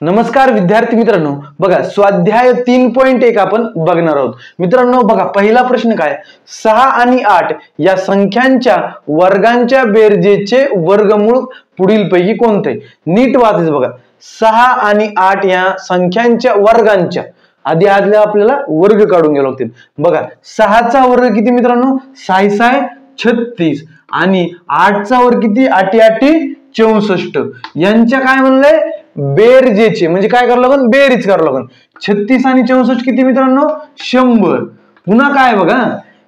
नमस्कार विद्यार्थी मित्रांनो, बघा स्वाध्याय 3.1 आपण बघणार आहोत. मित्रांनो बघा, पहिला प्रश्न काय, 6 आणि 8 या संख्यांच्या वर्गांच्या बेरजेचे वर्गमूळ पुढीलपैकी कोणते? नीट वाचायचं बघा. 6 आणि 8 या संख्यांच्या वर्गांच्या आधी आपल्याला वर्ग काढून घ्यावे लागतील. बघा, 6 चा वर्ग किती मित्रांनो? 6 6 36 आणि 8 चा वर्ग किती? 8 8 64. यांच्या काय म्हणलंय? बेरजेचे, म्हणजे काय करावं लागेल? बेरीज करावं लागेल. 36 आणि 64 किती मित्रांनो? 100. पुन्हा काय बघा,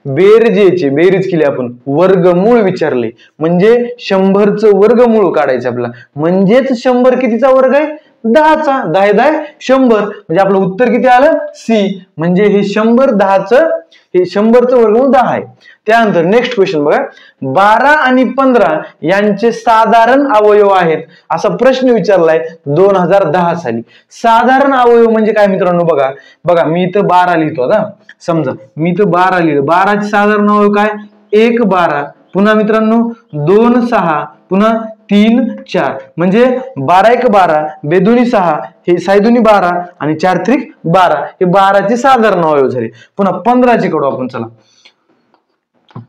बेरजेचे बेरीज केली आपण, वर्गमूळ विचारले म्हणजे 100चं वर्गमूळ काढायचं आपल्याला. म्हणजेच 100 कितीचा वर्ग आहे? 10चा. 10 10 100, म्हणजे आपलं उत्तर किती आलं? सी. म्हणजे हे 100 10चं, हे 100चं वर्गमूळ 10 आहे. त्यानंतर नेक्स्ट क्वेश्चन बघा, 12 आणि 15 यांचे साधारण अवयव आहेत असा प्रश्न विचारलाय 2010 साली. साधारण अवयव म्हणजे काय मित्रांनो? बघा बघा, मी इथं 12 लिहितो. आता समजा मी इथं 12 लिहिलं. 12 चे साधारण अवयव काय? 1 12, पुन्हा मित्रांनो 2 6, पुन्हा 3 4, म्हणजे 12 1 12, बेदुनी 6, हे सायदुनी 12 आणि 4 3 12, हे 12 चे साधारण अवयव झाले. पुन्हा 15 चे काढू आपण. चला,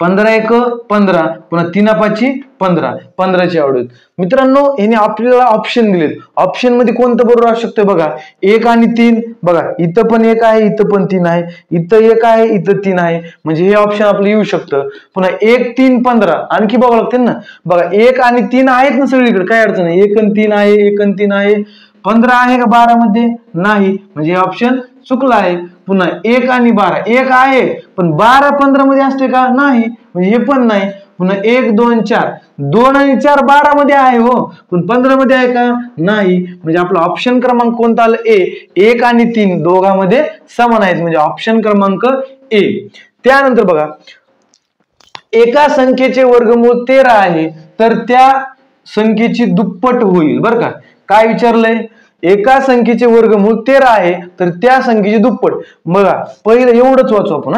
15 1 15, पुन्हा 3 5 15, 15 चे अवयव. मित्रांनो याने आपल्याला ऑप्शन दिलेत. ऑप्शन मध्ये कोणतं बरोबर असू शकतं? बघा, 1 आणि 3. बघा, इथं पण 1 आहे, इथं पण 3 आहे, इथं 1 आहे, इथं 3 आहे, म्हणजे हे ऑप्शन आपलं येऊ शकतं. पुन्हा 1 3 15, आणखी बघावं लागतील ना. बघा, 1 आणि 3 आहेत ना सगळीकडे, काय अडचण नाही. 1 आणि 3 आहे, 1 आणि 3 आहे. 15 आहे का 12 मध्ये? नाही, म्हणजे हे ऑप्शन चुकला आहे. पुन्हा 1 आणि 12, 1 आहे पण 12 15 मध्ये असते का? नाही, म्हणजे हे पण नाही. पुन्हा 1 2 4, 2 आणि 4 12 मध्ये आहे हो, पण 15 मध्ये आहे का? नाही, म्हणजे आपला ऑप्शन क्रमांक कोणता आला? ए. 1 आणि 3 दोघांमध्ये समान आहेत, म्हणजे ऑप्शन क्रमांक ए. त्यानंतर बघा, एका संख्येचे वर्गमूळ 13 आहे तर त्या संख्येची दुप्पट होईल. बरं का, काय विचारलंय? एका संख्येचे वर्गमूळ 13 आहे तर त्या संख्येची दुप्पट. बघा, पहिलं एवढंच वाचू आपण.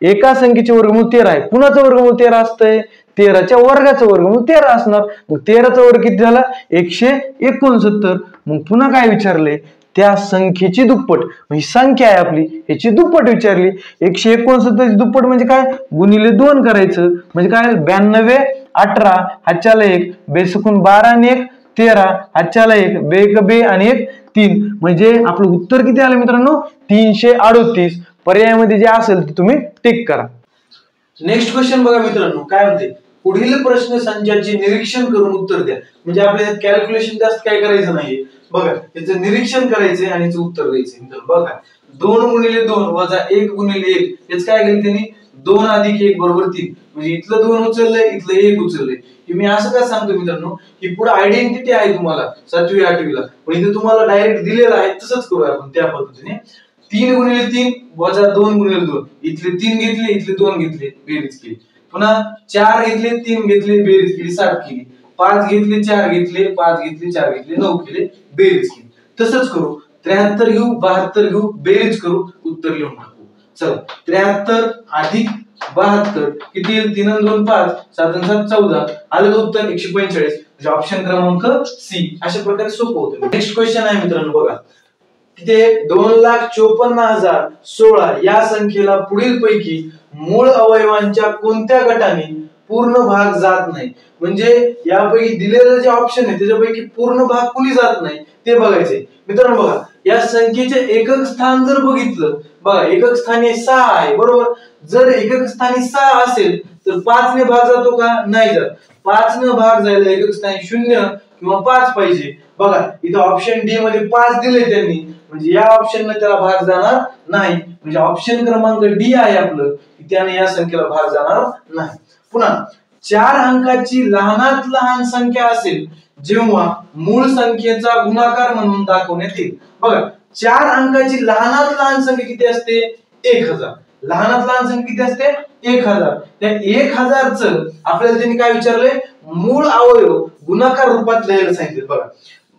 एका संख्येचे वर्गमूळ 13 आहे. कुणाचं वर्गमूळ 13 असतंय? 13च्या वर्गाचं वर्गमूळ 13 असणार. मग 13चा वर्ग किती झाला? 169. मग पुन्हा काय विचारले? त्या संख्येची दुप्पट. ही संख्या आहे आपली, याची दुप्पट विचारली. 169 ची दुप्पट म्हणजे काय? गुणिले 2 करायचं, म्हणजे काय? 92 18, हातच्याला 1, बेसकून 12 आणि 1 13, हातच्याला 1, बे 1 बे आणि 1 3, म्हणजे आपलं उत्तर किती आलं मित्रांनो? 338. पर्यायामध्ये जे असेल ते तुम्ही टिक करा. नेक्स्ट क्वेश्चन बघा मित्रांनो, काय म्हणते? पुढील प्रश्न संचाचे निरीक्षण करून उत्तर द्या. म्हणजे आपल्याला कॅल्क्युलेशन जास्त काय करायचं नाही. बघा, याचं निरीक्षण करायचंय आणि याचं उत्तर द्यायचंय. मित्रांनो बघा, 2 गुणिले 2 वजा 1 गुणिले 1, याच काय केलं त्यांनी? 2 अधिक 1 बरोबर 3, म्हणजे इथलं 2 उचललंय, इथलं 1 उचललंय. मी असं का सांगतो मित्रांनो, ही पुढे आयडेंटिटी आहे तुम्हाला 7वी 8वी ला, पण इथे तुम्हाला डायरेक्ट दिलेलं आहे. तसंच करूया आपण त्या पद्धतीने. 3 गुणिले 3 वजा 2 गुणिले 2, इथले 3 घेतले, इथले 2 घेतले, बेरीज केली. पुन्हा 4 घेतले, 3 घेतले, बेरीज केली, 7 केली. 5 घेतले, 4 घेतले, 5 घेतले, 4 घेतले, 9 केले, बेरीज केली. तसंच करू. 73 घेऊ, 72 घेऊ, बेरीज करू, उत्तर लिहून टाकू. चला, 73 अधिक 72 किती येईल? 3 आणि 2 5, 7 आणि 7 14, आलं उत्तर 145. म्हणजे ऑप्शन क्रमांक सी. अशा प्रकारे सोपं होतं. नेक्स्ट क्वेश्चन आहे मित्रांनो, बघा, तिथे 2,54,016 या संख्येला पुढील पैकी मूळ अवयवांच्या कोणत्या गटाने पूर्ण भाग जात नाही? म्हणजे यापैकी दिलेलं जे ऑप्शन आहे त्याच्यापैकी पूर्ण भाग कुणी जात नाही ते बघायचंय. मित्रांनो बघा, या संख्येचे एकक स्थान जर बघितलं, बघा एकक स्थानी 6 आहे, बरोबर. जर एकक स्थानी 6 असेल तर 5 ने भाग जातो का? नाही जात. 5 ने भाग जायला एकक स्थानी 0 किंवा 5 पाहिजे. बघा, इथं ऑप्शन डी मध्ये 5 दिले त्यांनी, म्हणजे या ऑप्शनने त्याला भाग जाणार नाही. म्हणजे ऑप्शन क्रमांक डी आहे आपलं, त्याने या संख्येला भाग जाणार नाही. पुन्हा 4 अंकाची लहानात लहान संख्या असेल जेव्हा मूळ संख्येचा गुणाकार म्हणून दाखवण्यात येईल. बघा, 4 अंकाची लहानात लहान संख्या किती असते? 1000. लहानात लहान संख्या किती असते? 1000. त्या 1000 च आपल्याला त्यांनी काय विचारले? मूळ अवयव गुणाकार रूपात लिहायला सांगितले. बघा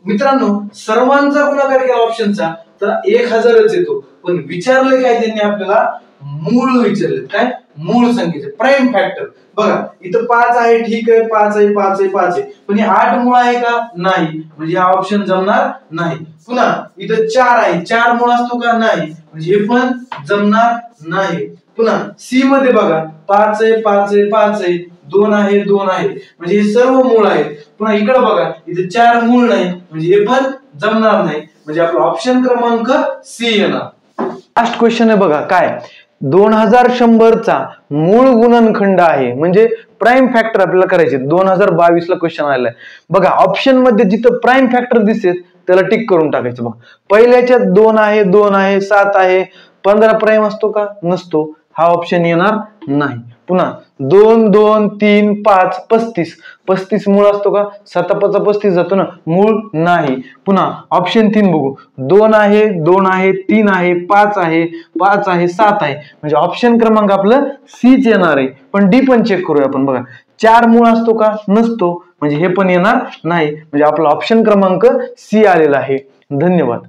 मित्रांनो, सर्वांचा गुणाकार केला ऑप्शनचा तर 1000च येतो, पण विचारले काय त्यांनी? आपल्याला मूळ विचारले. काय? मूळ संख्येचे प्राईम फॅक्टर. बघा इथं 5 आहे, ठीक आहे, 5 आहे, 5 आहे, 5 आहे, पण हे 8 मूळ आहे का? नाही, म्हणजे हा ऑप्शन जमणार नाही. पुन्हा इथं 4 आहे, 4 मूळ असतो का? नाही, म्हणजे हे पण जमणार नाही. पुन्हा सी मध्ये बघा 5 आहे, 5 आहे, 5 आहे, 2 आहे, 2 आहे, म्हणजे हे सर्व मूळ आहेत. पुन्हा इकडे बघा इथे 4 मूळ नाही, म्हणजे हे पण जमणार नाही, म्हणजे आपला ऑप्शन क्रमांक सी येणार. लास्ट क्वेश्चन आहे बघा, काय 2100 चा मूळ गुणनखंड आहे, म्हणजे प्राईम फॅक्टर आपल्याला करायचे. 2022 ला क्वेश्चन आलाय बघा. ऑप्शन मध्ये जिथं प्राईम फॅक्टर दिसेल त्याला टिक करून टाकायचं. बघा पहिल्याच्यात 2 आहे, 2 आहे, 7 आहे, 15 प्राईम असतो का? नसतो, हा ऑप्शन येणार नाही. पुन्हा 2 2 3 5 35, 35 मूळ असतो का? 7 5 35 जातो ना, मूळ नाही. पुन्हा ऑप्शन 3 बघू, 2 आहे, 2 आहे, 3 आहे, 5 आहे, 5 आहे, 7 आहे, म्हणजे ऑप्शन क्रमांक आपलं सीच येणार आहे. पण डी पण चेक करूया आपण. बघा 4 मूळ असतो का? नसतो, म्हणजे हे पण येणार नाही, म्हणजे आपला ऑप्शन क्रमांक सी आलेला आहे. धन्यवाद.